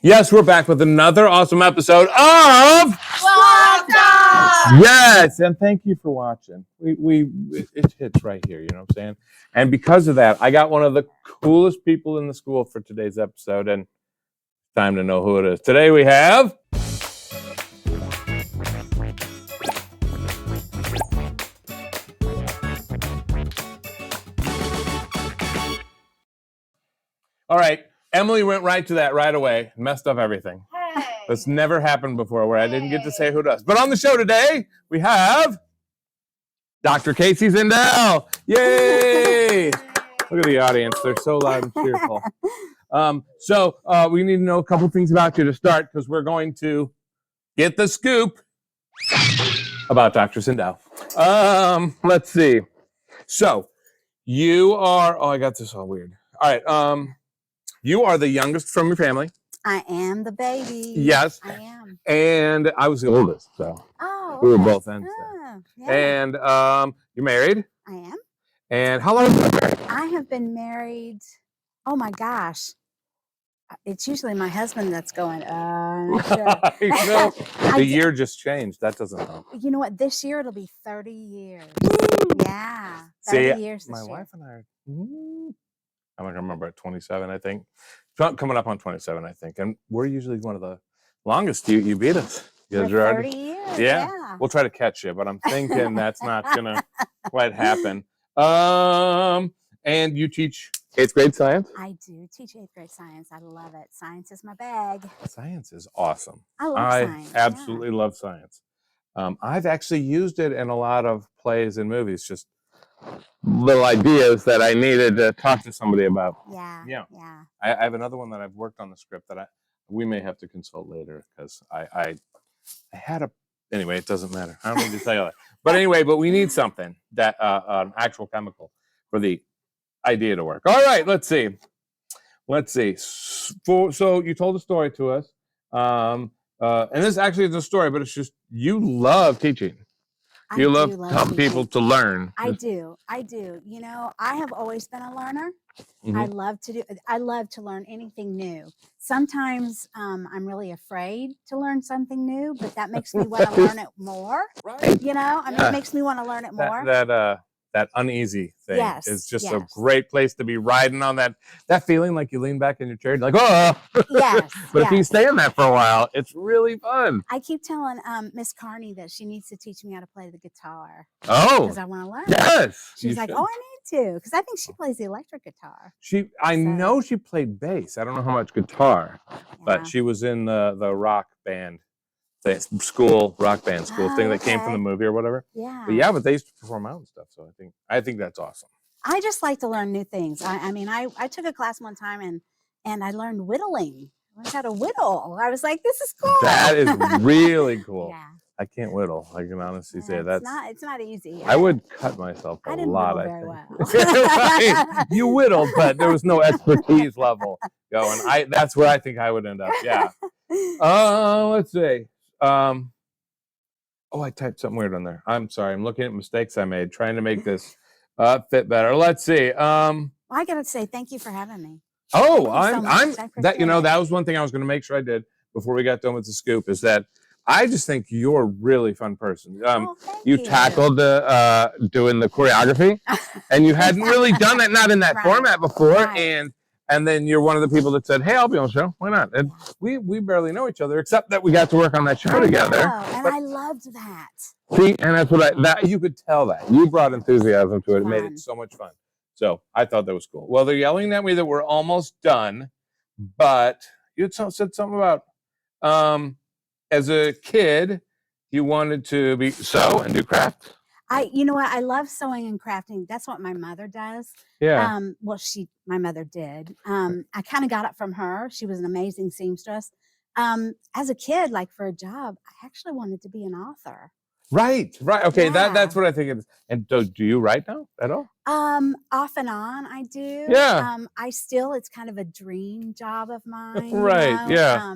Yes, we're back with another awesome episode of Squawk Talk! Yes, and thank you for watching. It hits right here, you know what I'm saying? And because of that, I got one of the coolest people in the school for today's episode, and time to know who it is. Today we have all right, Emily went right to that right away, messed up everything. Hey. That's never happened before where I didn't get to say who does. But on the show today, we have Dr. Casey Zindel. Yay! Look at the audience. They're so loud and cheerful. So we need to know a couple things about you to start because we're going to get the scoop about Dr. Zindel. Let's see. So you are, I got this all weird. All right. You are the youngest from your family. I am the baby. Yes. I am. And I was the oldest, so we were both ends. Yeah. And you're married. I am. And how long have you been married? I have been married, oh my gosh. It's usually my husband that's going, I'm not sure. The year just changed. That doesn't help. You know what? This year it'll be 30 years. Yeah. 30 years my this wife year. and I are, I'm going to remember at 27, I think. Coming up on 27, I think. And we're usually one of the longest. You beat us. For 30 years. Yeah. We'll try to catch you, but I'm thinking that's not going to quite happen. And you teach 8th grade science? I do teach 8th grade science. I love it. Science is my bag. Science is awesome. I love science. I absolutely love science. I've actually used it in a lot of plays and movies, just little ideas that I needed to talk to somebody about. Yeah. I have another one that I've worked on the script that we may have to consult later because I had a, anyway, it doesn't matter. I don't need to tell you that. But anyway, but we need something that, an actual chemical for the idea to work. All right, let's see. So you told a story to us. And this actually is a story, but it's just, you love teaching. You love helping people to learn. I do. You know, I have always been a learner. Mm-hmm. I love to learn anything new. Sometimes I'm really afraid to learn something new, but that makes me want to learn it more. Right. You know, it makes me want to learn it more. That uneasy thing is just a yes. great place to be riding on that feeling like you lean back in your chair and you're like, oh. Yes. But if you stay in that for a while, it's really fun. I keep telling Miss Carney that she needs to teach me how to play the guitar. Oh. Because I want to learn. Yes. She's like, oh, I need to. Because I think she plays the electric guitar. I know she played bass. I don't know how much guitar, but she was in the rock band. The school rock band thing that came from the movie or whatever. Yeah. But they used to perform out and stuff. So I think that's awesome. I just like to learn new things. I took a class one time and I learned whittling. I learned how to whittle. I was like, this is cool. That is really cool. Yeah. I can't whittle. I can honestly say it's not easy. I would cut myself a lot. I didn't whittle very well. You whittled, but there was no expertise level going. That's where I think I would end up. Yeah. Let's see. I typed something weird on there. I'm sorry. I'm looking at mistakes I made trying to make this fit better. Let's see. Well, I gotta say thank you for having me. Oh, that was one thing I was going to make sure I did before we got done with the scoop is that I just think you're a really fun person. You tackled doing the choreography, and you hadn't really done that, not in that format before, right. And then you're one of the people that said, "Hey, I'll be on the show. Why not?" And we barely know each other, except that we got to work on that show together. And I loved that. See, and that's what you could tell that you brought enthusiasm to it. It made it so much fun. So I thought that was cool. Well, they're yelling at me that we're almost done, but you said something about as a kid you wanted to sew and do craft. You know what? I love sewing and crafting. That's what my mother does. Yeah. My mother did. I kind of got it from her. She was an amazing seamstress. As a kid, like for a job, I actually wanted to be an author. Right. Okay, that's what I think it is. And do you write now at all? Off and on, I do. Yeah. It's kind of a dream job of mine. Right. Yeah.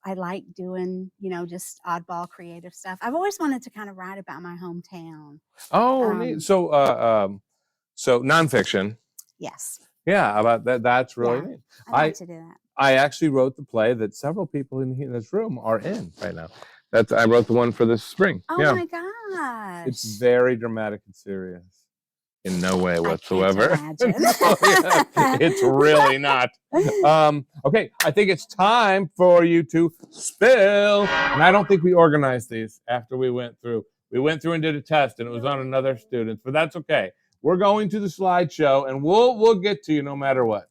I like doing, just oddball creative stuff. I've always wanted to kind of write about my hometown. Oh, neat. So nonfiction. Yes. Yeah, about that. That's really neat. I like to do that. I actually wrote the play that several people in this room are in right now. I wrote the one for this spring. Oh Yeah. my gosh. It's very dramatic and serious. In no way whatsoever. I can't imagine. No, yeah, it's really not. Okay, I think it's time for you to spill. And I don't think we organized these after we went through. We went through and did a test, and it was on another student, but that's okay. We're going to the slideshow, and we'll get to you no matter what.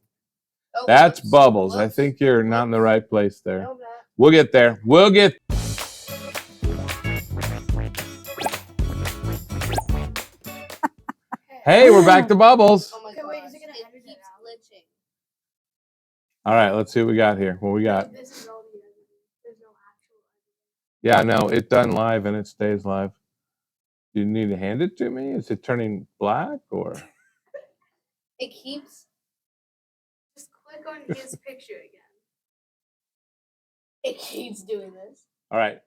Oh, that's Bubbles. I think you're not in the right place there. No, we'll get there. We'll get. Hey, we're back to Bubbles. Oh my God. Wait, is it gonna end or keep glitching? All right, let's see what we got here. What we got? This is all the there's no actual. Yeah, no, it's done live and it stays live. Do you need to hand it to me? Is it turning black or? It keeps. Just click on his picture again. It keeps doing this. All right,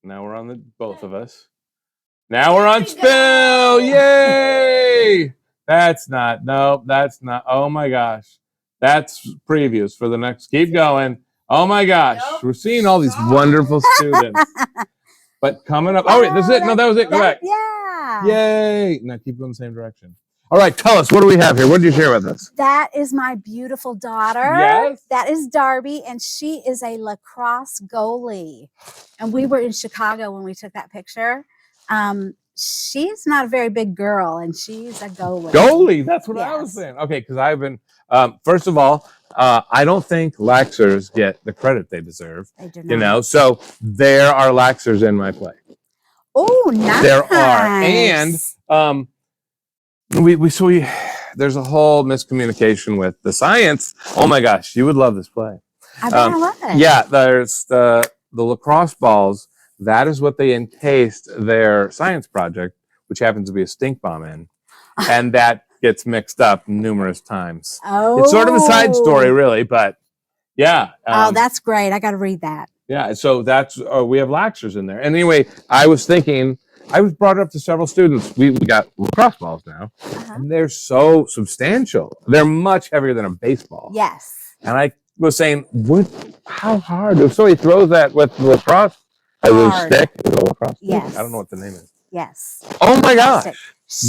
now we're on the both of us. Now we're on spill! Yay! That's not. Oh my gosh. That's previews for the next. Keep going. Oh my gosh. Nope. We're seeing all these wonderful students. But coming up. Oh, wait, this is it. No, that was it. Go back. Yeah. Yay. Now keep going the same direction. All right, tell us. What do we have here? What did you share with us? That is my beautiful daughter. Yes. That is Darby, and she is a lacrosse goalie. And we were in Chicago when we took that picture. She's not a very big girl, and she's a goalie. Goalie, that's what I was saying. Okay, because I've been, first of all, I don't think laxers get the credit they deserve. They do not. You know, so there are laxers in my play. Oh, nice. There are, and there's a whole miscommunication with the science. Oh my gosh, you would love this play. I bet I love it. Yeah, there's the lacrosse balls. That is what they encased their science project, which happens to be a stink bomb in. And that gets mixed up numerous times. Oh. It's sort of a side story, really, but yeah. Oh, that's great. I got to read that. Yeah, so we have laxers in there. And anyway, I was brought up to several students. We got lacrosse balls now, and they're so substantial. They're much heavier than a baseball. Yes. And I was saying, how hard? So he throws that with the lacrosse. As a stick? Yes. I don't know what the name is. Yes. Oh my gosh.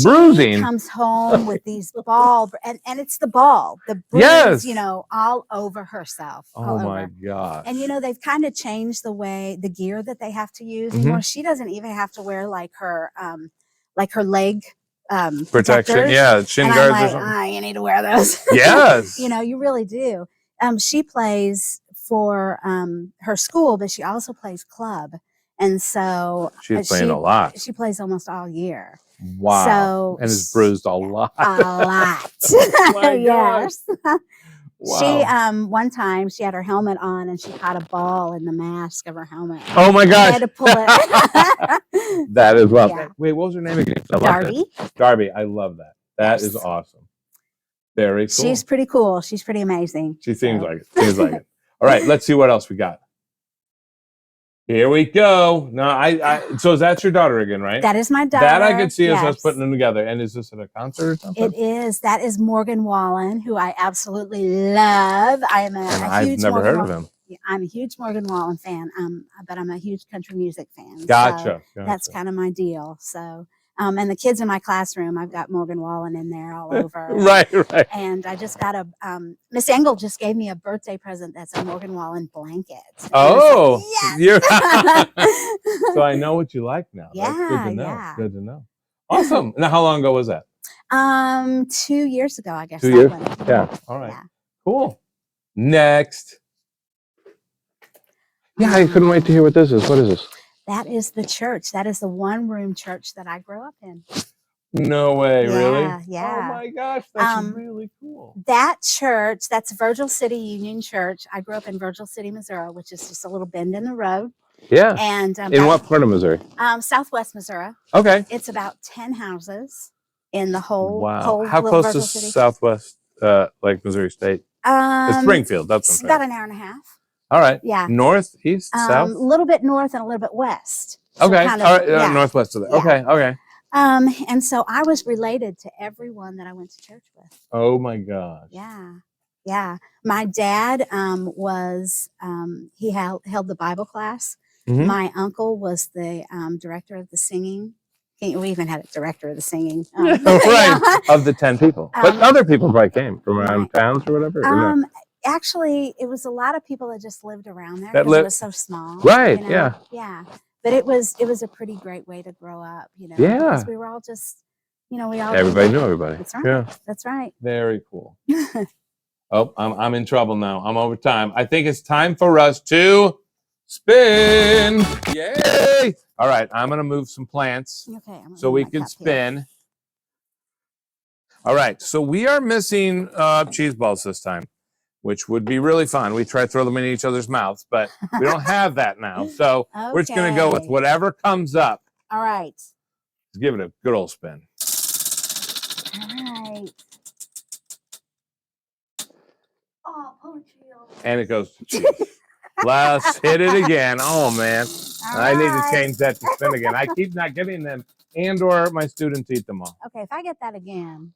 Bruising. She comes home with these and it's the ball, the bruise, yes. All over herself. Oh my gosh. And they've kind of changed the gear that they have to use anymore. She doesn't even have to wear like her leg protection. Yeah, shin and guards I'm or something. You need to wear those. Yes. You really do. She plays for her school, but she also plays club, and so she's playing a lot. She plays almost all year. Wow! So and is bruised a lot. A lot. Oh my yes. Wow. She one time she had her helmet on and she caught a ball in the mask of her helmet. Oh my gosh! I had to pull it. That is well. Yeah. Wait, what was her name again? Darby. Darby, I love that. That is awesome. Very cool. She's pretty cool. She's pretty amazing. She seems like it. All right, let's see what else we got. Here we go. No, so that's your daughter again, right? That is my daughter. That I could see as us putting them together. And is this at a concert or something? It is. That is Morgan Wallen, who I absolutely love. I am I've never heard of him. I'm a huge Morgan Wallen fan, but I'm a huge country music fan. Gotcha. So that's kind of my deal. So, and the kids in my classroom, I've got Morgan Wallen in there all over. Right. And I just got Miss Engel just gave me a birthday present that's a Morgan Wallen blanket. Oh, like, yes. So I know what you like now. Yeah, that's good to know. yeah. Good to know. Awesome. Now, how long ago was that? 2 years ago, I guess. 2 years? Yeah. All right. Yeah. Cool. Next. Yeah, I couldn't wait to hear what this is. What is this? That is the church. That is the one-room church that I grew up in. No way, really? Yeah. Oh my gosh, that's really cool. That church, that's Virgil City Union Church. I grew up in Virgil City, Missouri, which is just a little bend in the road. Yeah. And in what part of Missouri? Southwest Missouri. Okay. It's about 10 houses in the whole. Wow. Whole How close Virgil to City. Southwest, like Missouri State? It's Springfield. That's it's about an hour and a half. All right. Yeah. North, east, south? A little bit north and a little bit west. So okay. All right. Northwest of that. Yeah. Okay. And so I was related to everyone that I went to church with. Oh my gosh. Yeah. Yeah. My dad was he held the Bible class. Mhm. My uncle was the director of the singing. We even had a director of the singing. Right. Yeah. Of the 10 people. But other people probably came from around Right. towns or whatever. or no? Actually, it was a lot of people that just lived around there That because it li- was so small. Right, you know? yeah. Yeah. But it was a pretty great way to grow up, Yeah. because we were all just, we all Everybody knew everybody. That's right. Yeah. That's right. Very cool. Oh, I'm in trouble now. I'm over time. I think it's time for us to spin. Yay! All right, I'm gonna move some plants Okay. I'm gonna so move we my can cup here. spin. All right, so we are missing cheese balls this time, which would be really fun. We try to throw them in each other's mouths, but we don't have that now. So we're just gonna go with Okay. whatever comes up. All right. Let's give it a good old spin. All right. Oh, poetry. And it goes to cheese. Let's hit it again. Oh, man. I need to change that to spin again. I keep not getting them, and or my students eat them all. Okay, if I get that again.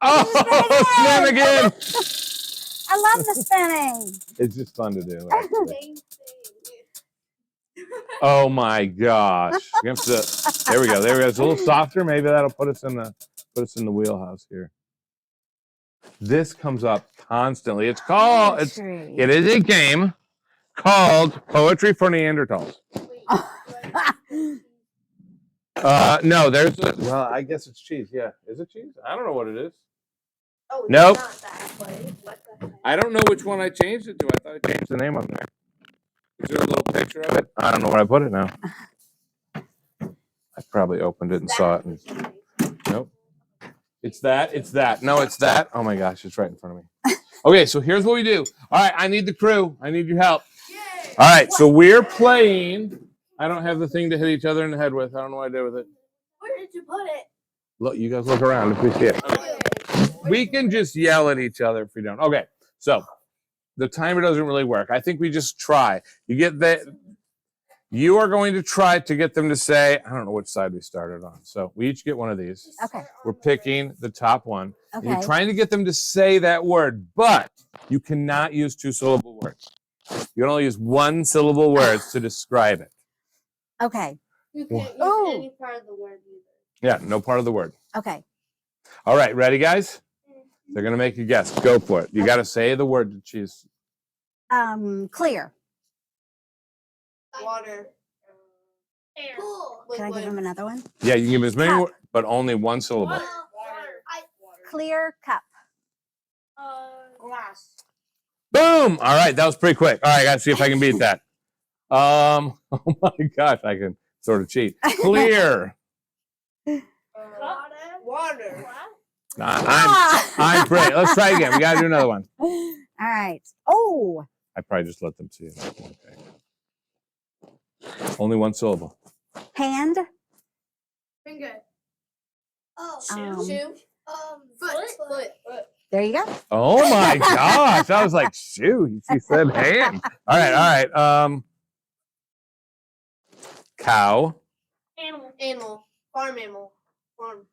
Oh, spin again. I love the spinning. It's just fun to do. Actually. Oh, my gosh. We have to, there we go. There we go. It's a little softer. Maybe that'll put us in the wheelhouse here. This comes up constantly. It's called, it is a game called Poetry for Neanderthals. No, there's well, I guess it's cheese. Yeah. Is it cheese? I don't know what it is. Oh, Nope. Not that, but what the heck? I don't know which one I changed it to. I thought I changed the name on there. Is there a little picture of it? I don't know where I put it now. I probably opened it and saw it. And, nope. It's that. It's that. No, it's that. Oh my gosh, it's right in front of me. Okay, so here's what we do. All right, I need the crew. I need your help. Yay! All right, so we're playing. I don't have the thing to hit each other in the head with. I don't know what I did with it. Where did you put it? Look, you guys look around if we see it. Okay. We can just yell at each other if we don't. Okay, so the timer doesn't really work. I think we just try. You are going to try to get them to say, I don't know which side we started on. So we each get one of these. Okay. We're picking the top one. Okay. You're trying to get them to say that word, but you cannot use 2-syllable words. You can only use 1-syllable words to describe it. Okay. You can't use Ooh. any part of the word either. Yeah, no part of the word. Okay. All right, ready, guys? They're going to make a guess. Go for it. You got to say the word to choose. Clear. Water. Air. Cool. Can I give him another one? Yeah, you can give as many Cup. words, but only 1 syllable. Water. Clear cup. Glass. Boom! All right, that was pretty quick. All right, I got to see if I can beat that. Oh my gosh, I can sort of cheat. Clear. Water. I'm great. Let's try again. We got to do another one. All right. Oh. I probably just let them see it. Okay. Only 1 syllable. Hand. Finger. Oh. Um, Shoe. Foot. There you go. Oh my gosh. I was like, shoot. She said hand. All right. Cow. Animal. Farm animal. Farm.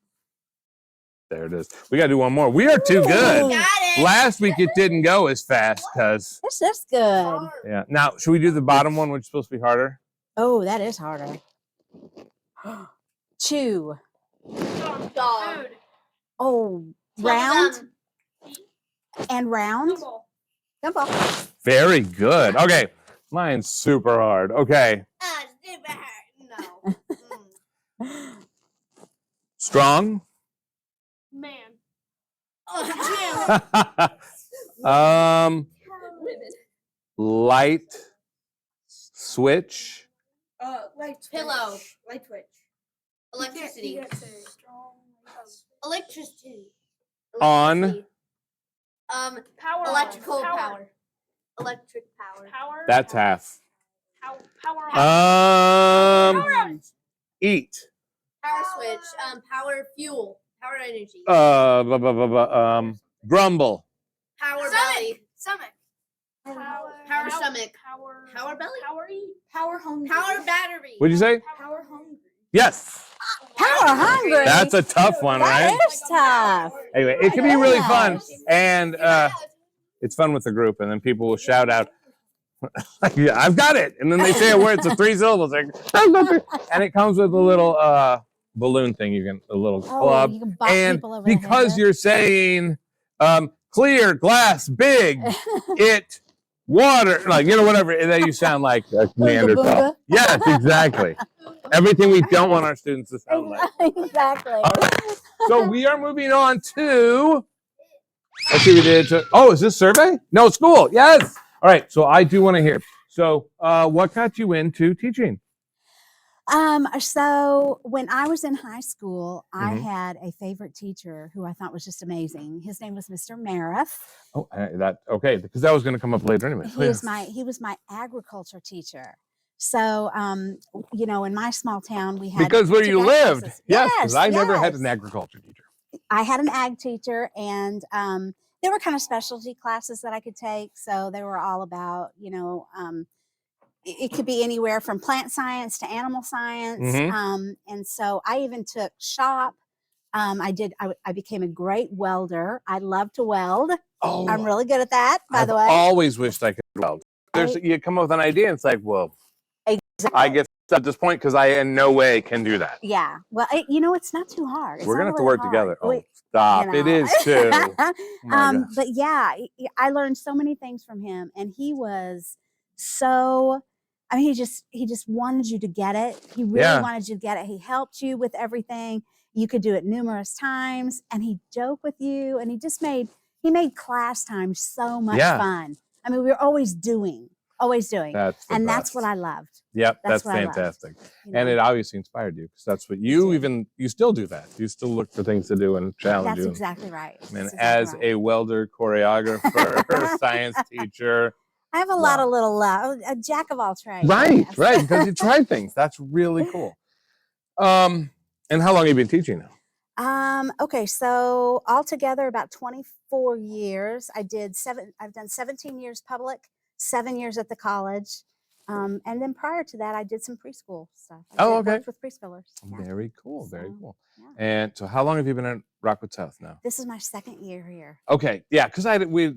There it is. We got to do one more. We are too good. Ooh. Got it. Last week it didn't go as fast because, That's good. Farm. yeah. Now, should we do the bottom one, which is supposed to be harder? Oh, that is harder. Chew. Dog. Oh, round and round. Gumball. Very good. Okay. Mine's super hard. Okay. Super hard. No. Strong. Man. Light switch. Pillow. Light switch. Electricity. Electricity. On. Power. Electrical power. Electric power. That's half. Power. Eat. Power switch. Power fuel. Power energy. Grumble. Power belly. Stomach. Power stomach. Power belly. Power hungry. Power battery. What'd you say? Power hungry. Yes. Power hungry. That's a tough one, That right? is tough. Anyway, it can be really fun. And it's fun with the group, and then people will shout out, yeah, I've got it. And then they say a word, it's a 3 syllables. Like, and it comes with a little balloon thing. You can, a little club. You can bop And people over the head because with. you're saying clear, glass, big, it, water, like, you know, whatever, and then you sound like a Neanderthal. Boonga. Yes, exactly. Everything we don't want our students to sound like. Exactly. All right. So we are moving on to, let's see, we did, is this survey? No, school, yes. All right, so I do want to hear. So what got you into teaching? So when I was in high school, I Mhm. had a favorite teacher who I thought was just amazing. His name was Mr. Marith. Oh, okay, because that was going to come up later anyway. He was my agriculture teacher. So, you know, in my small town, we had Because where two you ag lived, classes. yes, because I never had yes. an agriculture teacher. I had an ag teacher, and there were kind of specialty classes that I could take. So they were all about, you know, it could be anywhere from plant science to animal science. Mhm. And so I even took shop. I became a great welder. I love to weld. Oh, I'm really good at that, by I've the way. always wished I could weld. You come up with an idea, and it's like, well, Exactly. I guess at this point, because I in no way can do that. Yeah. Well, you know, it's not too hard. It's We're not gonna have to really work hard. together. Oh, We- stop! you It know. is too. Oh my gosh. But yeah, I learned so many things from him, and he was so. I mean, he just wanted you to get it. He really Yeah. wanted you to get it. He helped you with everything. You could do it numerous times, and he joked with you, and he made class time so much Yeah. fun. I mean, we were always doing, That's the and that's best. what I loved. Yep, that's that's what I loved, fantastic. you And know? it obviously inspired you, because that's what did. you still do that. You still look for things to do and challenge That's you. exactly right. And That's as exactly right. a welder, choreographer, science teacher. I have a lot of little a jack of all trades. Right, yes. right, because you try things. That's really cool. And how long have you been teaching now? Okay, so altogether about 24 years. I've done 17 years public, 7 years at the college. And then prior to that, I did some preschool stuff. I worked with preschoolers. Yeah. Very cool, very So, cool. yeah. And so how long have you been at Rockwood South now? This is my 2nd year here. Okay, yeah, because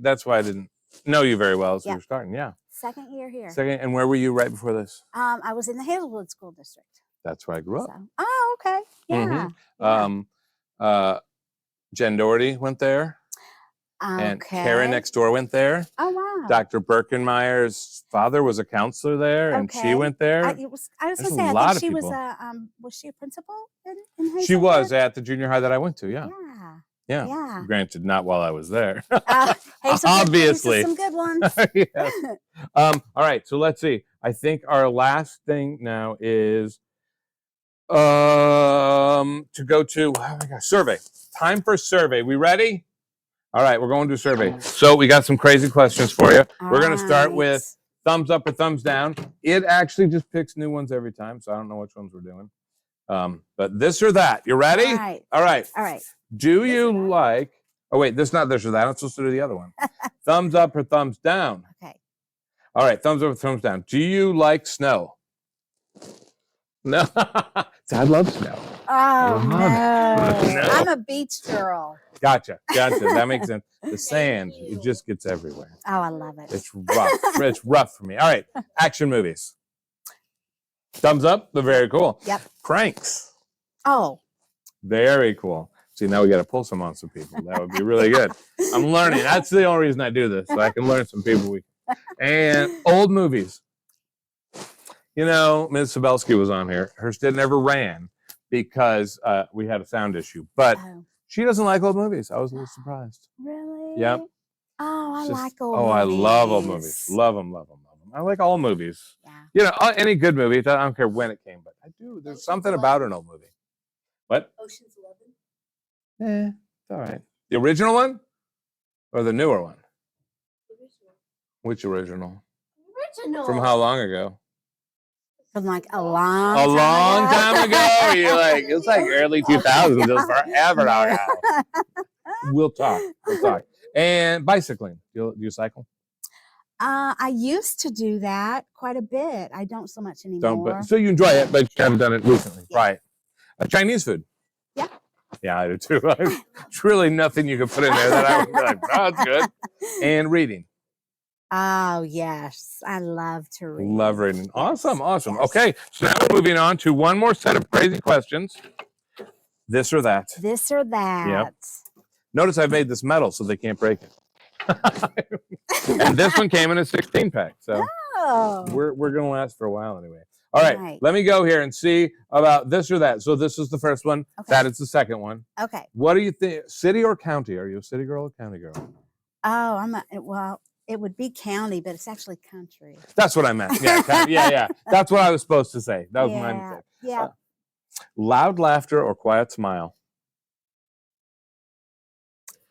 that's why I didn't know you very well as we were starting. Yeah. 2nd year here. Second, and where were you right before this? I was in the Hazelwood School District. That's where I grew up. So, oh, okay. Yeah. Mhm. Jen Doherty went there, and Karen next door went there. Oh, wow. Dr. Birkenmeyer's father was a counselor there, and she went there. I was There's going to a say, I lot think of she people. was she a principal in Hazelwood? She was at the junior high that I went to. Yeah. Yeah. Yeah. Granted, not while I was there. Hazelwood Obviously. produces some good ones. Yes. All right. So let's see. I think our last thing now is to go to survey. Time for survey. We ready? All right, we're going to survey. So we got some crazy questions for you. We're going to start with thumbs up or thumbs down. It actually just picks new ones every time, so I don't know which ones we're doing. But this or that. You ready? All right. All right. Do you like? Oh wait, this not this or that. I'm supposed to do the other one. Thumbs up or thumbs down? Okay. All right, thumbs up or thumbs down. Do you like snow? No. I love snow. Oh, no. No. I'm a beach girl. Gotcha. That makes sense. The sand, it just gets everywhere. Oh, I love it. It's rough. It's rough for me. All right, action movies. Thumbs up. They're very cool. Yep. Pranks. Oh. Very cool. See, now we got to pull some on some people. That would be really good. I'm learning. That's the only reason I do this, so I can learn some people. And old movies. You know, Ms. Sabelski was on here. Hers never ran because we had a sound issue. But she doesn't like old movies. I was a little surprised. Really? Yep. Oh, I like old movies. I love old movies. Love them. I like all movies. Yeah. You know, any good movie. I don't care when it came, but I do. There's something about an old movie. What? Ocean's 11. It's all right. The original one or the newer one? Which original? Original. From how long ago? From like a long time ago. You're like, it's like early 2000s. It was forever ago. We'll talk. And bicycling. Do you cycle? I used to do that quite a bit. I don't so much anymore. So you enjoy it, but you haven't done it recently. Yeah. Right. Chinese food. Yeah. Yeah, I do too. It's really nothing you can put in there that I would be like, oh, that's good. And reading. Oh, yes. I love to read. Love reading. Yes, Awesome. Awesome. yes. Okay. So now we're moving on to one more set of crazy questions. This or that. This or that. Notice I've made this metal so they can't break it. And this one came in a 16-pack. So Oh. we're going to last for a while anyway. All right. Right. Let me go here and see about this or that. So this is the first one. Okay. That is the second one. Okay. What do you think? City or county? Are you a city girl or county girl? Oh, well, it would be county, but it's actually country. That's what I meant. Yeah. Yeah. That's what I was supposed to say. That was my mistake. Yeah. Loud laughter or quiet smile?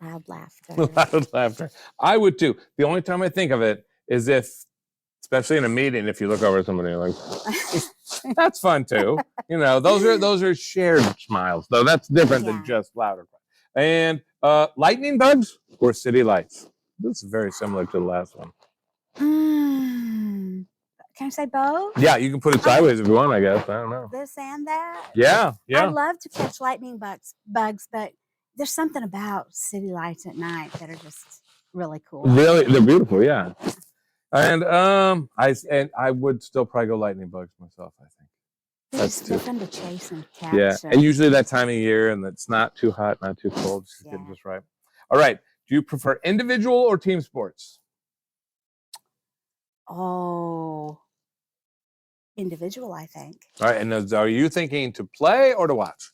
Loud laughter. Loud laughter. I would too. The only time I think of it is if, especially in a meeting, if you look over at somebody and you're like, that's fun too. You know, those are shared smiles, though. That's different than just loud or quiet. And lightning bugs or city lights? This is very similar to the last one. Can I say both? Yeah, you can put it sideways if you want, I guess. I don't know. This and that? Yeah. I love to catch lightning bugs, but there's something about city lights at night that are just really cool. Really, they're beautiful, yeah. And I would still probably go lightning bugs myself, I think. They're fun to chase and catch. Yeah, and usually that time of year, and it's not too hot, not too cold, just getting just right. All right, do you prefer individual or team sports? Oh, individual, I think. All right, and are you thinking to play or to watch?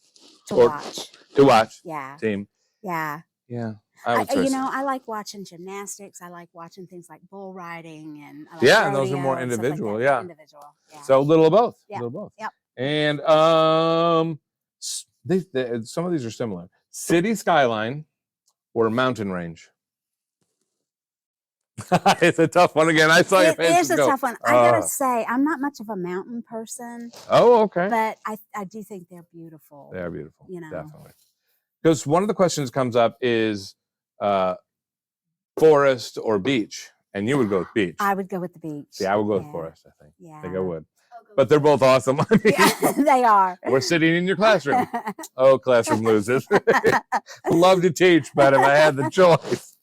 To watch. To watch. Yeah. Team. Yeah. Yeah. I like watching gymnastics. I like watching things like bull riding and and those are more individual. Like yeah. Individual. Yeah. So a little of both. Yeah. A little of both. Yep. And some of these are similar. City skyline or mountain range? It's a tough one again. I saw your face. It is a tough one. I gotta say, I'm not much of a mountain person. Oh, okay. But I do think they're beautiful. They are beautiful. You know, definitely. Because one of the questions comes up is forest or beach, and you would go with beach. I would go with the beach. See, I would go with forest. I think. Yeah. I think I would. But they're both awesome. I mean, yeah, they are. We're sitting in your classroom. Oh, classroom loses. Love to teach, but if I had the choice.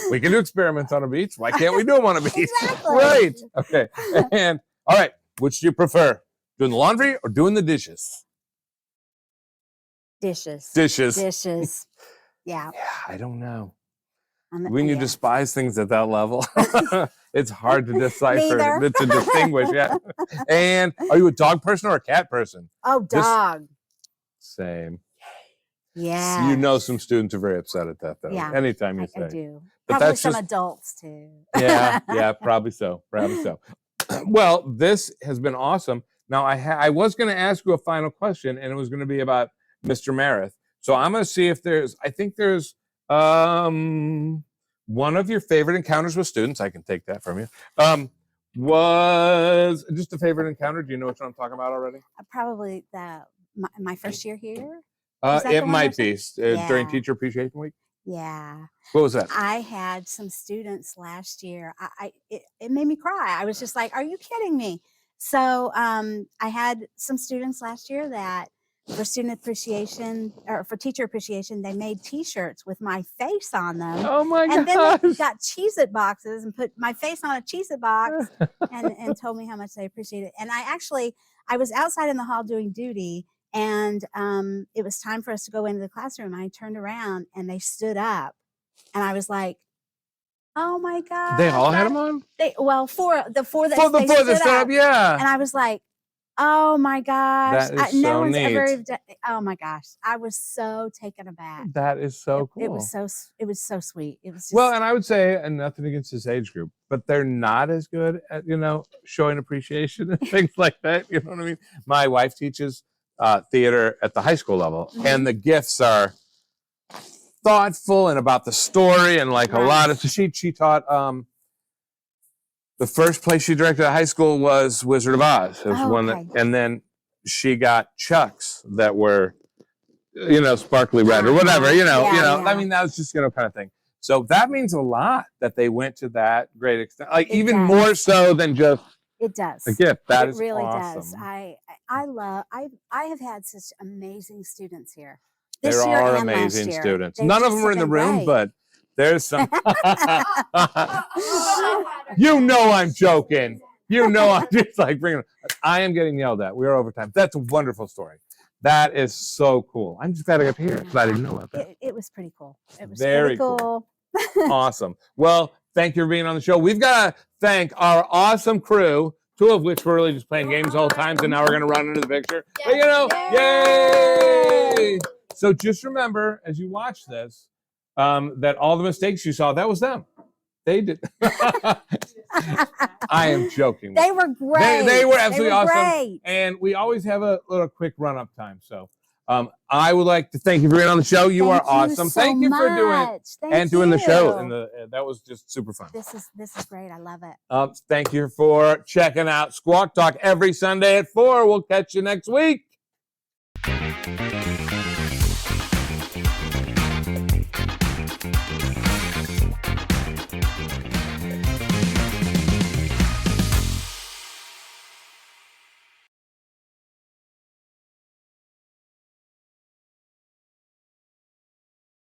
We can do experiments on a beach. Why can't we do them on a beach? Exactly. Right. Okay. And all right, which do you prefer? Doing the laundry or doing the dishes? Dishes. Yeah. Yeah, I don't know. When you despise things at that level, it's hard to decipher, to distinguish. Yeah. And are you a dog person or a cat person? Oh, dog. Same. Yeah. You know, some students are very upset at that, though. Yeah. Anytime you say. I do. But probably that's some just, adults too. yeah, probably so. Probably so. Well, this has been awesome. Now, I was going to ask you a final question, and it was going to be about Mr. Marith. So I'm going to see if I think there's one of your favorite encounters with students. I can take that from you. Was just a favorite encounter. Do you know what I'm talking about already? Probably my first year here. It might be during Teacher Appreciation Week. Yeah. What was that? I had some students last year. It made me cry. I was just like, "Are you kidding me?" So I had some students last year that for student appreciation or for teacher appreciation, they made T-shirts with my face on them. Oh my gosh! And then they got Cheez-It boxes and put my face on a Cheez-It box and told me how much they appreciate it. And I was outside in the hall doing duty. And it was time for us to go into the classroom. I turned around and they stood up, and I was like, "Oh my god!" They all had them on. Four that stood up, yeah. And I was like, "Oh my gosh!" That is so neat. Oh my gosh! I was so taken aback. That is so cool. It was so sweet. It was just, well, and I would say, and nothing against this age group, but they're not as good at showing appreciation and things like that. You know what I mean? My wife teaches theater at the high school level, and the gifts are thoughtful and about the story and like a lot of. So she taught. The first place she directed at high school was Wizard of Oz. It was and then she got Chucks that were, sparkly red or whatever. I mean, that was just kind of thing. So that means a lot that they went to that great extent, like even more so than just. It does. A gift. That it really awesome. does. I have had such amazing students here. This There year are and last amazing year. students. They've None of just them are in the been room, great. but there's some. You know I'm joking. You know I'm just like bringing. I am getting yelled at. We're overtime. That's a wonderful story. That is so cool. I'm just glad I got to hear it. I didn't know about that. It was pretty cool. It was Very pretty cool. Awesome. Well, thank you for being on the show. We've got to thank our awesome crew, two of which were really just playing games the whole time, and now we're going to run into the picture. But, you know, yay! So just remember, as you watch this, that all the mistakes you saw, that was them. They did. I am joking. They were great. They were absolutely awesome. Great. And we always have a little quick run-up time. So I would like to thank you for being on the show. You are awesome. Thank you for doing the show. And that was just super fun. This is great. I love it. Thank you for checking out Squawk Talk every Sunday at 4. We'll catch you next week.